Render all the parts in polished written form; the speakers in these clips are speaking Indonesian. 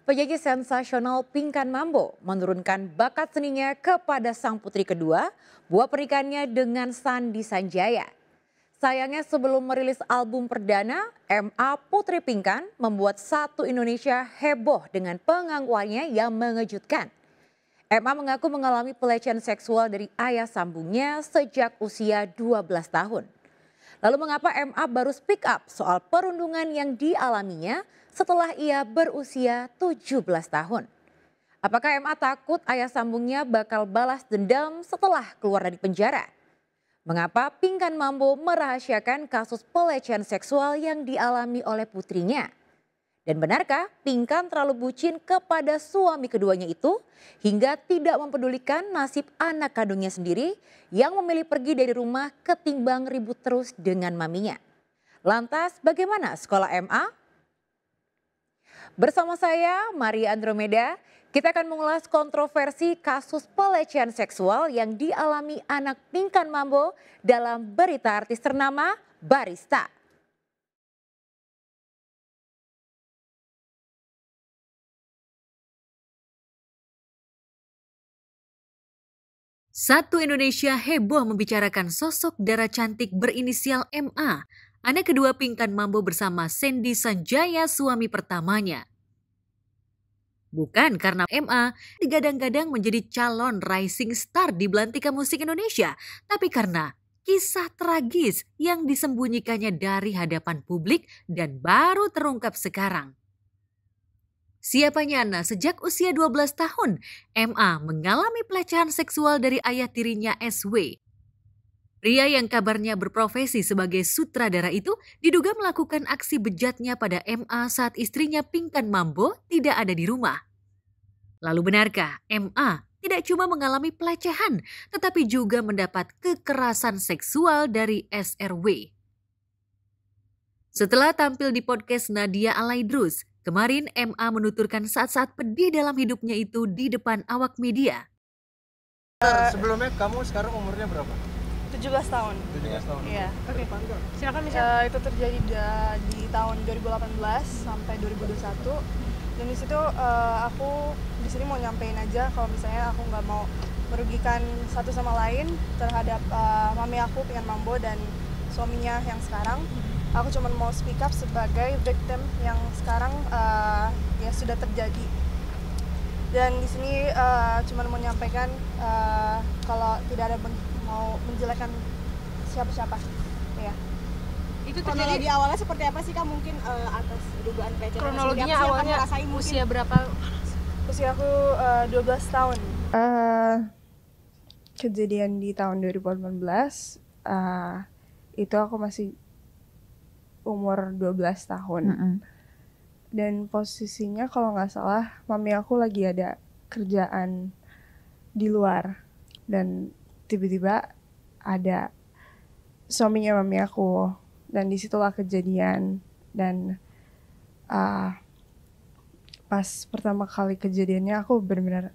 Penyanyi sensasional Pinkan Mambo menurunkan bakat seninya kepada sang putri kedua, buah pernikahannya dengan Sandi Sanjaya. Sayangnya sebelum merilis album perdana, MA Putri Pinkan membuat satu Indonesia heboh dengan pengakuannya yang mengejutkan. MA mengaku mengalami pelecehan seksual dari ayah sambungnya sejak usia 12 tahun. Lalu mengapa MA baru speak up soal perundungan yang dialaminya setelah ia berusia 17 tahun? Apakah MA takut ayah sambungnya bakal balas dendam setelah keluar dari penjara? Mengapa Pinkan Mambo merahasiakan kasus pelecehan seksual yang dialami oleh putrinya? Dan benarkah Pinkan terlalu bucin kepada suami keduanya itu hingga tidak mempedulikan nasib anak kandungnya sendiri yang memilih pergi dari rumah ketimbang ribut terus dengan maminya? Lantas bagaimana sekolah MA? Bersama saya Maria Andromeda, kita akan mengulas kontroversi kasus pelecehan seksual yang dialami anak Pinkan Mambo dalam berita artis ternama Barista. Satu Indonesia heboh membicarakan sosok darah cantik berinisial MA, anak kedua Pinkan Mambo bersama Sandi Sanjaya suami pertamanya. Bukan karena MA digadang-gadang menjadi calon rising star di belantika musik Indonesia, tapi karena kisah tragis yang disembunyikannya dari hadapan publik dan baru terungkap sekarang. Siapa nyana sejak usia 12 tahun, MA mengalami pelecehan seksual dari ayah tirinya SW. Pria yang kabarnya berprofesi sebagai sutradara itu diduga melakukan aksi bejatnya pada MA saat istrinya Pinkan Mambo tidak ada di rumah. Lalu benarkah MA tidak cuma mengalami pelecehan, tetapi juga mendapat kekerasan seksual dari SRW? Setelah tampil di podcast Nadia Alaidrus, kemarin MA menuturkan saat-saat pedih dalam hidupnya itu di depan awak media. Sebelumnya kamu sekarang umurnya berapa? 17 tahun. 17 tahun. Iya. Oke. Silakan Michelle. Itu terjadi di tahun 2018 sampai 2021. Dan di situ aku di sini mau nyampein aja kalau misalnya aku nggak mau merugikan satu sama lain terhadap mami aku Pinkan Mambo dan suaminya yang sekarang. Aku cuma mau speak up sebagai victim yang sekarang ya sudah terjadi. Dan di sini cuma mau menyampaikan kalau tidak ada mau menjelekkan siapa-siapa. Ya. Itu terjadi di awalnya seperti apa sih Kak? Mungkin atas dugaan pelecehan. Kronologinya awalnya usia berapa? Usia aku 12 tahun. Kejadian di tahun 2018 itu aku masih umur 12 tahun. Dan posisinya kalau nggak salah mami aku lagi ada kerjaan di luar. Dan tiba-tiba ada suaminya mami aku. Dan disitulah kejadian. Dan pas pertama kali kejadiannya aku benar-benar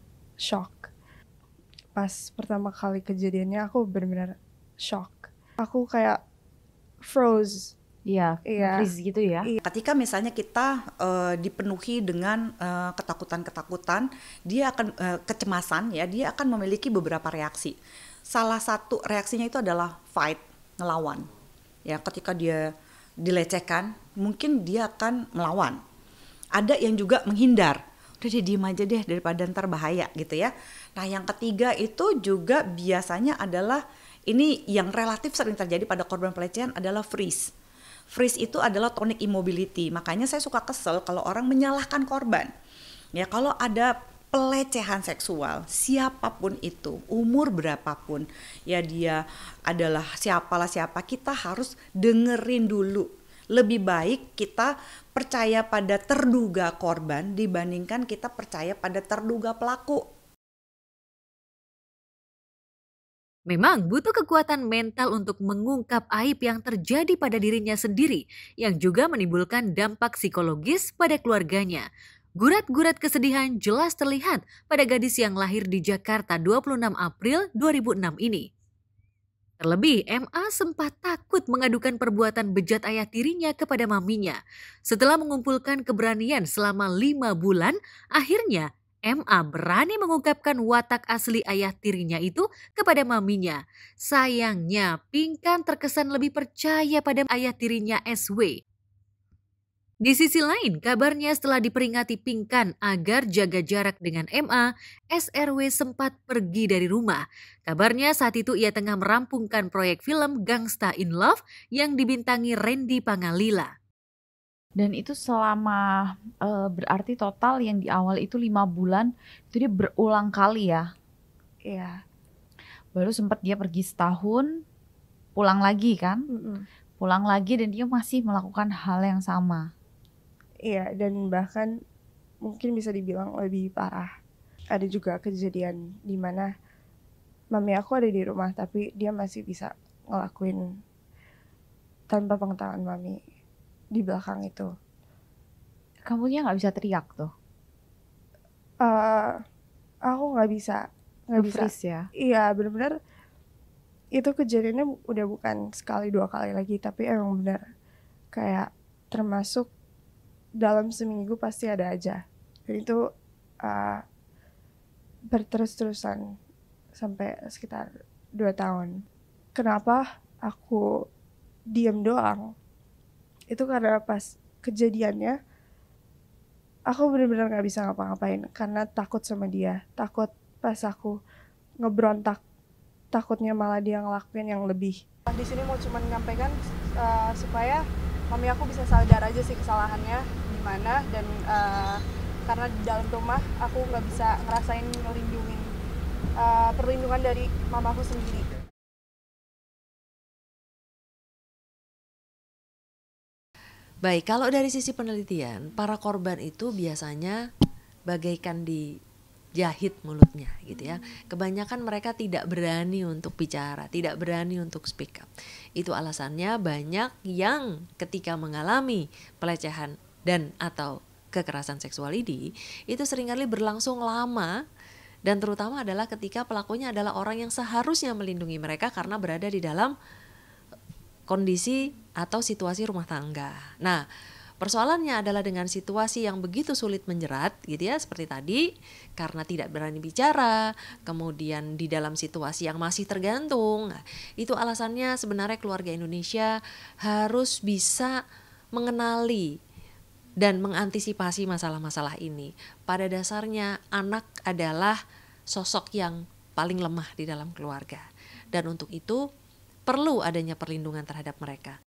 shock. Aku kayak froze. Iya, freeze gitu ya. Ketika misalnya kita dipenuhi dengan ketakutan-ketakutan, dia akan kecemasan ya, dia akan memiliki beberapa reaksi. Salah satu reaksinya itu adalah fight, ngelawan. Ya, ketika dia dilecehkan, mungkin dia akan melawan. Ada yang juga menghindar. Udah dia diem aja deh daripada ntar bahaya gitu ya. Nah, yang ketiga itu juga biasanya adalah ini yang relatif sering terjadi pada korban pelecehan adalah freeze. Freeze itu adalah tonic immobility. Makanya saya suka kesel kalau orang menyalahkan korban. Ya, kalau ada pelecehan seksual, siapapun itu, umur berapapun, ya dia adalah siapa, kita harus dengerin dulu. Lebih baik kita percaya pada terduga korban dibandingkan kita percaya pada terduga pelaku. Memang butuh kekuatan mental untuk mengungkap aib yang terjadi pada dirinya sendiri, yang juga menimbulkan dampak psikologis pada keluarganya. Gurat-gurat kesedihan jelas terlihat pada gadis yang lahir di Jakarta 26 April 2006 ini. Terlebih, MA sempat takut mengadukan perbuatan bejat ayah tirinya kepada maminya. Setelah mengumpulkan keberanian selama 5 bulan, akhirnya MA berani mengungkapkan watak asli ayah tirinya itu kepada maminya. Sayangnya, Pinkan terkesan lebih percaya pada ayah tirinya SW. Di sisi lain, kabarnya setelah diperingati Pinkan agar jaga jarak dengan MA, SRW sempat pergi dari rumah. Kabarnya saat itu ia tengah merampungkan proyek film Gangsta in Love yang dibintangi Randy Pangalila. Dan itu selama berarti total yang di awal itu 5 bulan, itu dia berulang kali ya. Iya. Baru sempat dia pergi setahun, pulang lagi kan? Pulang lagi dan dia masih melakukan hal yang sama. Iya, dan bahkan mungkin bisa dibilang lebih parah. Ada juga kejadian di mana mami aku ada di rumah tapi dia masih bisa ngelakuin tanpa pengetahuan mami di belakang itu. Kamunya nggak bisa teriak tuh? Aku nggak bisa. Freeze ya? Iya, benar-benar itu kejadiannya udah bukan sekali 2 kali lagi, tapi emang benar kayak termasuk dalam seminggu pasti ada aja. Dan itu berterus-terusan sampai sekitar 2 tahun. Kenapa aku diam doang? Itu karena pas kejadiannya aku benar-benar gak bisa ngapa-ngapain karena takut sama dia. Takut pas aku ngebrontak, takutnya malah dia ngelakuin yang lebih. Di sini mau cuma menyampaikan supaya mami aku bisa sadar aja sih kesalahannya di mana, dan karena di dalam rumah aku nggak bisa ngerasain perlindungan dari mamaku sendiri. Baik, kalau dari sisi penelitian, para korban itu biasanya bagaikan dijahit mulutnya gitu ya. Kebanyakan mereka tidak berani untuk bicara, tidak berani untuk speak up. Itu alasannya banyak yang ketika mengalami pelecehan dan atau kekerasan seksual ini, itu seringkali berlangsung lama, dan terutama adalah ketika pelakunya adalah orang yang seharusnya melindungi mereka karena berada di dalam kondisi atau situasi rumah tangga. Nah, persoalannya adalah dengan situasi yang begitu sulit menjerat gitu ya, seperti tadi, karena tidak berani bicara, kemudian di dalam situasi yang masih tergantung. Nah, itu alasannya sebenarnya keluarga Indonesia harus bisa mengenali dan mengantisipasi masalah-masalah ini. Pada dasarnya anak adalah sosok yang paling lemah di dalam keluarga. Dan untuk itu perlu adanya perlindungan terhadap mereka.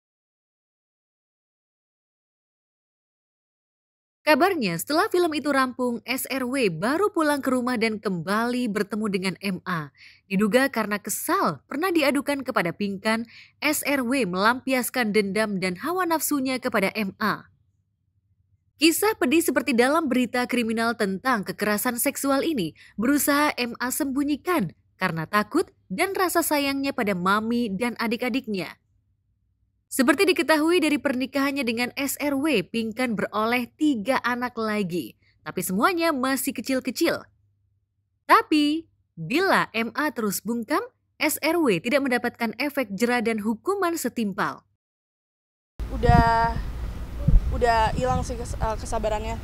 Kabarnya setelah film itu rampung, SRW baru pulang ke rumah dan kembali bertemu dengan MA. Diduga karena kesal pernah diadukan kepada Pinkan, SRW melampiaskan dendam dan hawa nafsunya kepada MA. Kisah pedih seperti dalam berita kriminal tentang kekerasan seksual ini berusaha MA sembunyikan karena takut dan rasa sayangnya pada mami dan adik-adiknya. Seperti diketahui dari pernikahannya dengan SRW, Pinkan beroleh 3 anak lagi, tapi semuanya masih kecil-kecil. Tapi, bila MA terus bungkam, SRW tidak mendapatkan efek jera dan hukuman setimpal. Udah hilang sih kesabarannya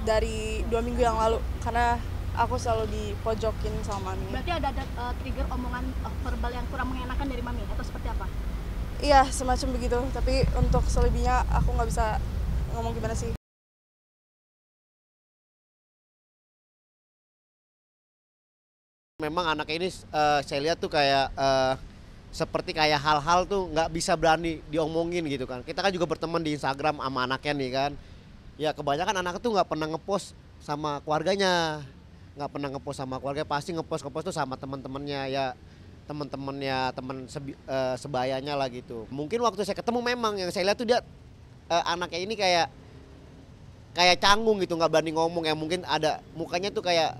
dari 2 minggu yang lalu, karena aku selalu dipojokin sama mami. Berarti ada trigger omongan verbal yang kurang mengenakan dari mami atau seperti apa? Iya, semacam begitu. Tapi untuk selebihnya aku nggak bisa ngomong gimana sih. Memang anak ini saya lihat tuh kayak seperti kayak hal-hal tuh nggak bisa berani diomongin gitu kan. Kita kan juga berteman di Instagram sama anaknya nih kan. Ya kebanyakan anak tuh nggak pernah ngepost sama keluarganya. Nggak pernah ngepost sama keluarga, pasti ngepost tuh sama teman-temannya ya. Teman-temannya, sebayanya lah gitu. Mungkin waktu saya ketemu memang yang saya lihat tuh dia anaknya ini kayak canggung gitu, nggak berani ngomong ya. Mungkin ada mukanya tuh kayak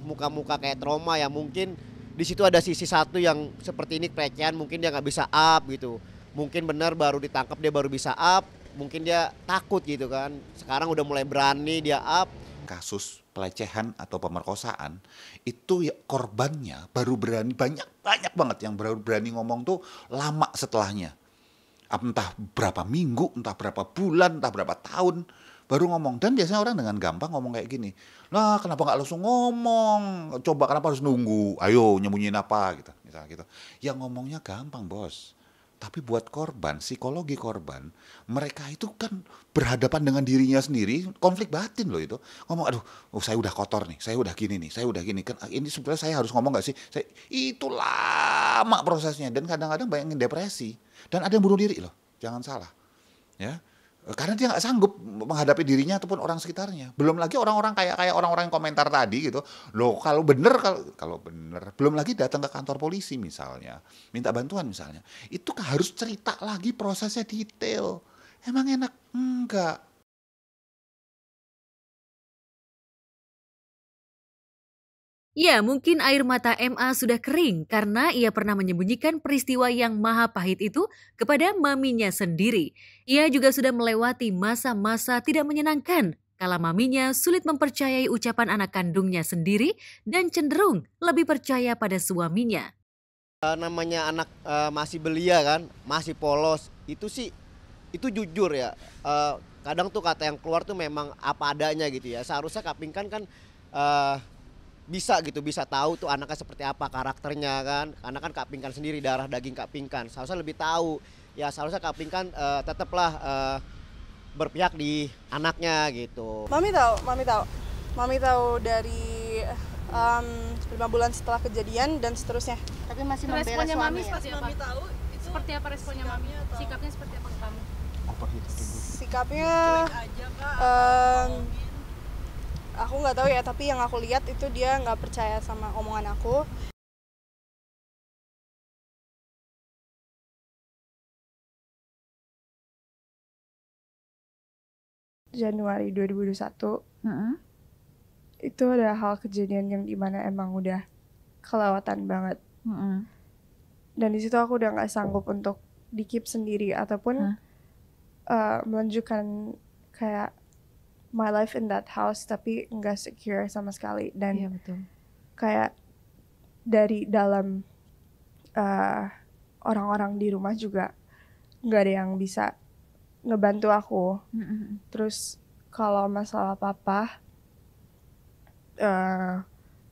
muka-muka kayak trauma ya. Mungkin di situ ada sisi satu yang seperti ini pelecehan, mungkin dia nggak bisa up gitu. Mungkin benar baru ditangkap dia baru bisa up, mungkin dia takut gitu kan. Sekarang udah mulai berani dia up. Kasus pelecehan atau pemerkosaan, itu ya korbannya baru berani, banyak banget yang baru berani ngomong tuh lama setelahnya. Entah berapa minggu, entah berapa bulan, entah berapa tahun baru ngomong. Dan biasanya orang dengan gampang ngomong kayak gini, lah kenapa nggak langsung ngomong, coba kenapa harus nunggu, ayo nyembunyiin apa gitu, misalnya gitu. Ya ngomongnya gampang bos, tapi buat korban, psikologi korban, mereka itu kan berhadapan dengan dirinya sendiri, konflik batin loh itu. Ngomong, aduh, saya udah kotor nih, saya udah gini nih, saya udah gini. Kan ini sebenarnya saya harus ngomong gak sih? Itu lama prosesnya, dan kadang-kadang banyak yang depresi. Dan ada yang bunuh diri loh, jangan salah. Ya, karena dia nggak sanggup menghadapi dirinya ataupun orang sekitarnya. Belum lagi orang-orang kayak orang-orang yang komentar tadi gitu. Loh kalau bener, belum lagi datang ke kantor polisi misalnya, minta bantuan misalnya. Itu harus cerita lagi prosesnya detail. Emang enak? Enggak. Ya, mungkin air mata MA sudah kering karena ia pernah menyembunyikan peristiwa yang maha pahit itu kepada maminya sendiri. Ia juga sudah melewati masa-masa tidak menyenangkan kala maminya sulit mempercayai ucapan anak kandungnya sendiri dan cenderung lebih percaya pada suaminya. Namanya anak masih belia kan, masih polos, itu sih, itu jujur ya. Kadang tuh kata yang keluar tuh memang apa adanya gitu ya. Seharusnya Kak Pinkan kan bisa gitu, bisa tahu tuh anaknya seperti apa karakternya kan. Karena kan Kak Pinkan sendiri darah daging Kak Pinkan, seharusnya lebih tahu. Ya seharusnya Kak Pinkan tetaplah berpihak di anaknya gitu. Mami tahu dari 5 bulan setelah kejadian dan seterusnya. Tapi masih membela Responnya suami mami ya? seperti apa? Mami tahu itu Seperti apa responnya mami? Sikapnya seperti apa ke kamu? sikapnya aku nggak tahu ya, tapi yang aku lihat itu dia nggak percaya sama omongan aku. Januari 2021 itu ada hal kejadian yang dimana emang udah kelewatan banget. Dan di situ aku udah nggak sanggup untuk di-keep sendiri ataupun melanjutkan kayak my life in that house, tapi nggak secure sama sekali. Dan Iya betul. kayak dari dalam orang-orang di rumah juga nggak ada yang bisa ngebantu aku. Terus kalau masalah papa,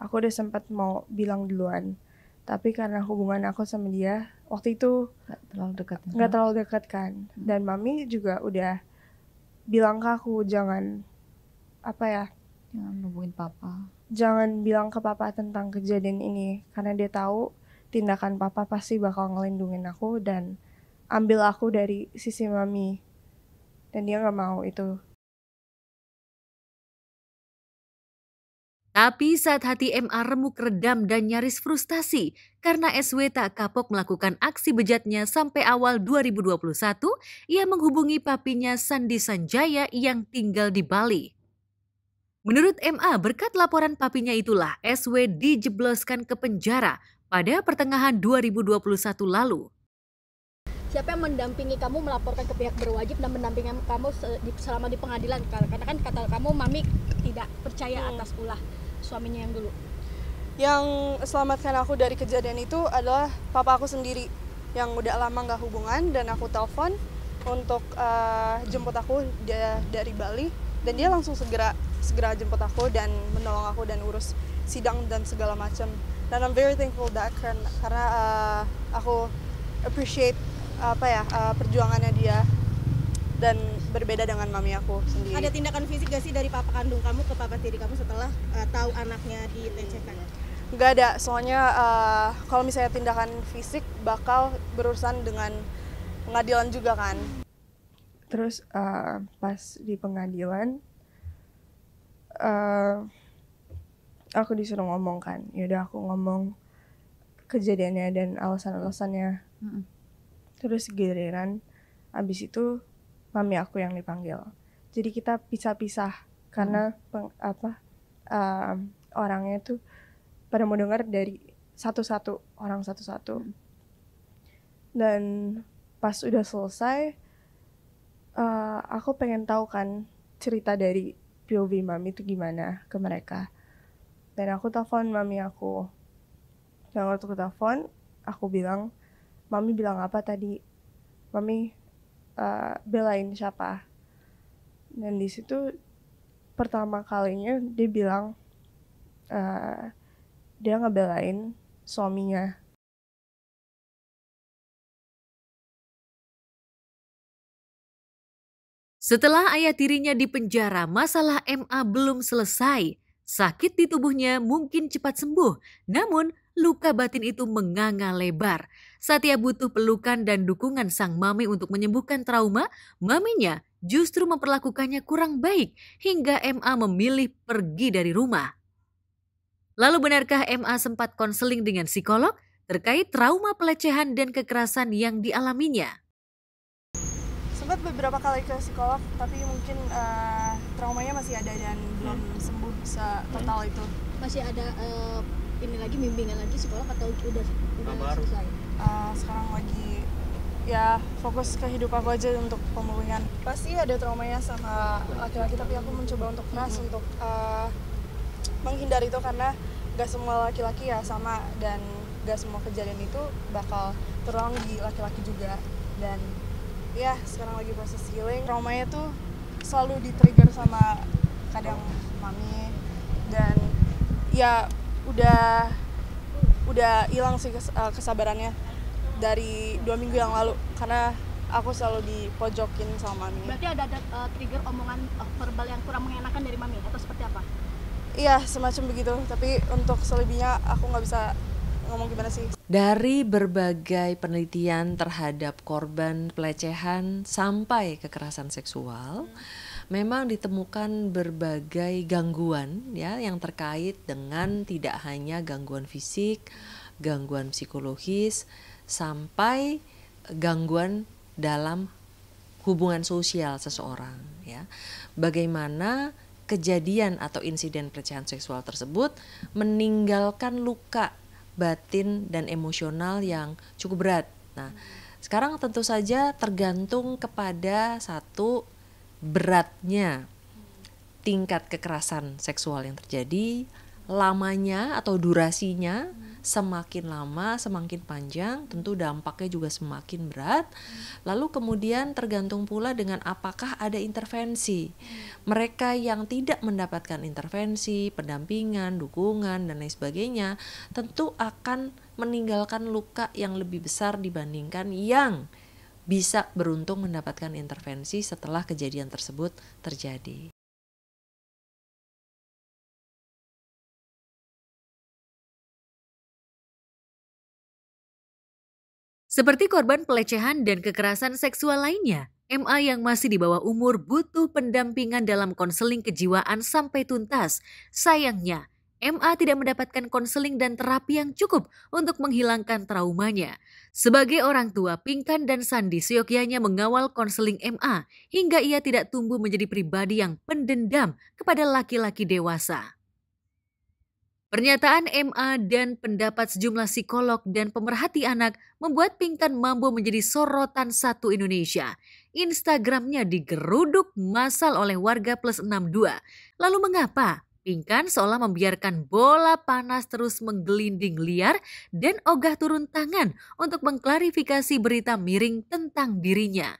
aku udah sempat mau bilang duluan, tapi karena hubungan aku sama dia waktu itu nggak terlalu dekat kan. Dan mami juga udah bilang ke aku jangan hubungin papa. Jangan bilang ke papa tentang kejadian ini, karena dia tahu tindakan papa pasti bakal ngelindungin aku dan ambil aku dari sisi mami. Dan dia nggak mau itu. Tapi saat hati MA remuk redam dan nyaris frustasi karena SW tak kapok melakukan aksi bejatnya sampai awal 2021, ia menghubungi papinya Sandi Sanjaya yang tinggal di Bali. Menurut MA, berkat laporan papinya itulah SW dijebloskan ke penjara pada pertengahan 2021 lalu. Siapa yang mendampingi kamu melaporkan ke pihak berwajib dan mendampingi kamu selama di pengadilan? Karena kan kata kamu mami tidak percaya atas ulah suaminya yang dulu. Yang selamatkan aku dari kejadian itu adalah papa aku sendiri yang udah lama nggak hubungan, dan aku telepon untuk jemput aku dari Bali, dan dia langsung segera jemput aku dan menolong aku dan urus sidang dan segala macam. Dan I'm very thankful that karena aku appreciate perjuangannya dia dan berbeda dengan mami aku sendiri. Ada tindakan fisik gak sih dari papa kandung kamu ke papa tiri kamu setelah tahu anaknya dilecehkan? Nggak ada, soalnya kalau misalnya tindakan fisik bakal berurusan dengan pengadilan juga kan. Terus pas di pengadilan aku disuruh ngomong kan. Yaudah aku ngomong kejadiannya dan alasan-alasannya. Terus giliran abis itu mami aku yang dipanggil. Jadi kita pisah-pisah karena orangnya tuh pada mau dengar dari orang satu-satu. Dan pas udah selesai, aku pengen tahu kan cerita dari POV mami itu gimana ke mereka. Dan aku telepon mami aku. Dan waktu aku telepon, aku bilang, mami bilang apa tadi? Mami belain siapa? Dan di situ pertama kalinya dia bilang dia ngebelain suaminya. Setelah ayah tirinya dipenjara, masalah MA belum selesai. Sakit di tubuhnya mungkin cepat sembuh, namun luka batin itu menganga lebar. Saat ia butuh pelukan dan dukungan sang mami untuk menyembuhkan trauma, maminya justru memperlakukannya kurang baik hingga MA memilih pergi dari rumah. Lalu benarkah MA sempat konseling dengan psikolog terkait trauma pelecehan dan kekerasan yang dialaminya? Sempat beberapa kali ke psikolog, tapi mungkin traumanya masih ada dan belum sembuh total itu. Masih ada ini lagi bimbingan lagi psikolog atau udah selesai? Sekarang lagi ya fokus ke hidup aku aja untuk pemulihan. Pasti ada traumanya sama laki-laki, tapi aku mencoba untuk keras untuk menghindari itu karena gak semua laki-laki ya sama dan gak semua kejadian itu bakal terulang di laki-laki juga. Dan ya sekarang lagi proses healing. Traumanya tuh selalu di-trigger sama kadang mami dan ya udah hilang sih kesabarannya dari 2 minggu yang lalu karena aku selalu dipojokin sama mami. Berarti ada trigger omongan verbal yang kurang mengenakan dari mami atau seperti apa? Iya semacam begitu, tapi untuk selebihnya aku nggak bisa ngomong gimana sih. Dari berbagai penelitian terhadap korban pelecehan sampai kekerasan seksual, memang ditemukan berbagai gangguan ya yang terkait dengan tidak hanya gangguan fisik, gangguan psikologis, sampai gangguan dalam hubungan sosial seseorang ya. Bagaimana kejadian atau insiden pelecehan seksual tersebut meninggalkan luka batin dan emosional yang cukup berat. Nah, sekarang tentu saja tergantung kepada satu beratnya tingkat kekerasan seksual yang terjadi, lamanya atau durasinya, semakin lama semakin panjang tentu dampaknya juga semakin berat. Lalu kemudian tergantung pula dengan apakah ada intervensi. Mereka yang tidak mendapatkan intervensi, pendampingan, dukungan dan lain sebagainya tentu akan meninggalkan luka yang lebih besar dibandingkan yang bisa beruntung mendapatkan intervensi setelah kejadian tersebut terjadi. Seperti korban pelecehan dan kekerasan seksual lainnya, MA yang masih di bawah umur butuh pendampingan dalam konseling kejiwaan sampai tuntas. Sayangnya, MA tidak mendapatkan konseling dan terapi yang cukup untuk menghilangkan traumanya. Sebagai orang tua, Pinkan dan Sandi seyogyanya mengawal konseling MA hingga ia tidak tumbuh menjadi pribadi yang pendendam kepada laki-laki dewasa. Pernyataan MA dan pendapat sejumlah psikolog dan pemerhati anak membuat Pinkan Mambo menjadi sorotan satu Indonesia. Instagramnya digeruduk massal oleh warga +62. Lalu mengapa Pinkan seolah membiarkan bola panas terus menggelinding liar dan ogah turun tangan untuk mengklarifikasi berita miring tentang dirinya?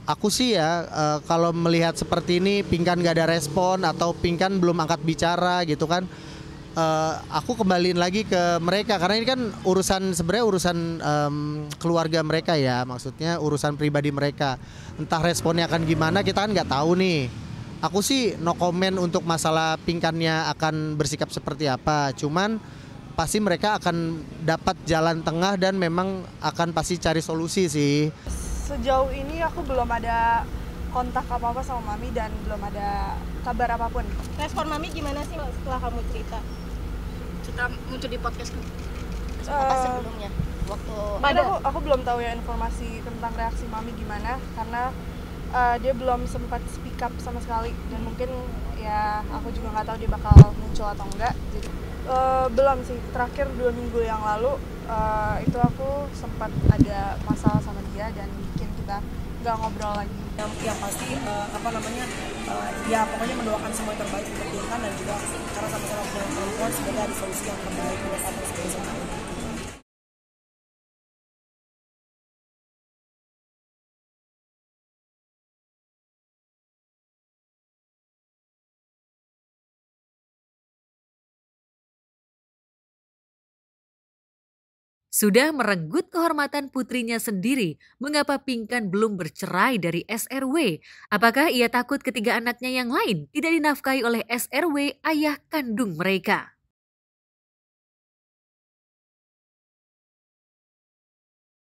Aku sih ya kalau melihat seperti ini Pinkan gak ada respon atau Pinkan belum angkat bicara gitu kan, aku kembaliin lagi ke mereka karena ini kan sebenarnya urusan keluarga mereka ya, maksudnya urusan pribadi mereka. Entah responnya akan gimana kita kan nggak tahu nih. Aku sih no comment untuk masalah Pinkannya akan bersikap seperti apa, cuman pasti mereka akan dapat jalan tengah dan memang akan pasti cari solusi sih. Sejauh ini aku belum ada kontak apa-apa sama mami dan belum ada kabar apapun. Respon mami gimana sih setelah kamu cerita muncul di podcast apa sebelumnya? Aku belum tahu ya informasi tentang reaksi mami gimana karena dia belum sempat speak up sama sekali dan mungkin ya aku juga nggak tahu dia bakal muncul atau enggak. Jadi belum sih, terakhir 2 minggu yang lalu itu aku sempat ada masalah sama dia dan bikin kita nggak ngobrol lagi. Yang pasti ya pokoknya mendoakan semua yang terbaik untuk Pinkan dan juga karena sama-sama punya perempuan semoga ada solusi yang terbaik untuk apa semua. Sudah merenggut kehormatan putrinya sendiri, mengapa Pinkan belum bercerai dari SRW? Apakah ia takut ketiga anaknya yang lain tidak dinafkahi oleh SRW, ayah kandung mereka?